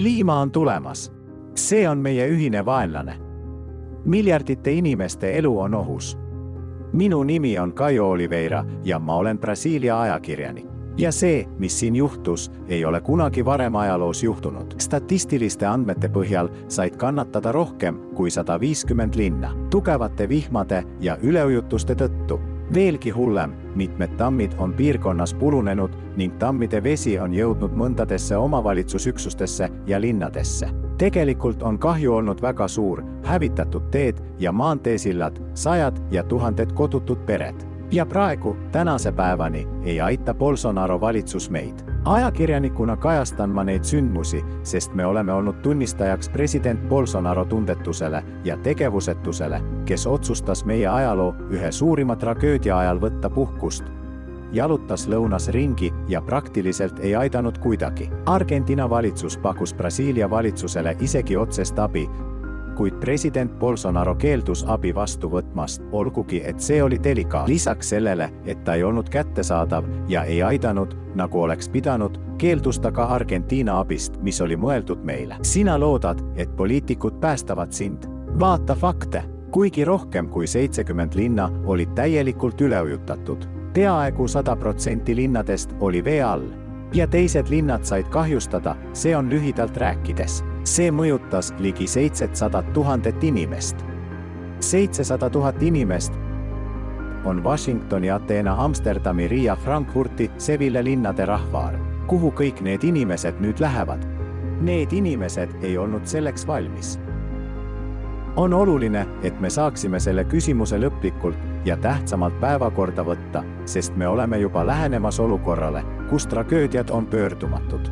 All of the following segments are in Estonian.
Kliima on tulemas. See on meie ühine vaenlane. Miljardite inimeste elu on ohus. Minu nimi on Caio Oliveira ja ma olen Brasiilia ajakirjanik. Ja see, mis siin juhtus, ei ole kunagi varem ajaloos juhtunud. Statistiliste andmete põhjal said kannatada rohkem kui 150 linna, tugevate vihmade ja üleujutuste tõttu. Veelgi hullem, mitmed tammid on piirkonnas purunenud ning tammide vesi on jõudnud mõndadesse omavalitsusüksustesse ja linnadesse. Tegelikult on kahju olnud väga suur, hävitatud teed ja maanteesillad, sajad ja tuhanded kodutud pered. Ja praegu, tänase päevani, ei aita Bolsonaro valitsus meid. Ajakirjanikuna kajastan ma neid sündmusi, sest me oleme olnud tunnistajaks president Bolsonaro tundetusele ja tegevusetusele, kes otsustas meie ajaloo ühe suurima tragöödia ajal võtta puhkust. Jalutas lõunas ringi ja praktiliselt ei aidanud kuidagi. Argentina valitsus pakkus Brasiilia valitsusele isegi otsest abi, kuid president Bolsonaro keeldus abi vastu võtmast, olgugi et see oli delikaat. Lisaks sellele, et ta ei olnud kättesaadav ja ei aidanud, nagu oleks pidanud, keeldus ta ka Argentiina abist, mis oli mõeldud meile. Sina loodad, et poliitikud päästavad sind. Vaata fakte. Kuigi rohkem kui 70 linna olid täielikult üleujutatud. Peaaegu 100% linnadest oli vee all. Ja teised linnad said kahjustada, see on lühidalt rääkides. See mõjutas ligi 700 000 inimest. 700 000 inimest on Washingtoni, Ateena, Amsterdami, Riia, Frankfurti, Seville linnade rahvaarv. Kuhu kõik need inimesed nüüd lähevad? Need inimesed ei olnud selleks valmis. On oluline, et me saaksime selle küsimuse lõplikult ja tähtsamalt päevakorda võtta, sest me oleme juba lähenemas olukorrale, kus tragöödiad on pöördumatud.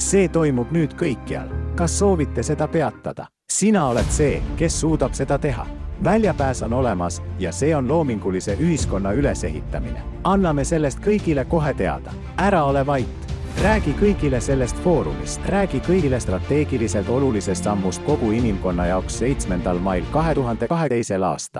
See toimub nüüd kõikjal. Kas soovite seda peatada? Sina oled see, kes suudab seda teha. Väljapääs on olemas ja see on loomingulise ühiskonna ülesehitamine. Anname sellest kõigile kohe teada. Ära ole vait. Räägi kõigile sellest foorumist. Räägi kõigile strateegiliselt olulisest sammust kogu inimkonna jaoks 7. mail 2022. aastal.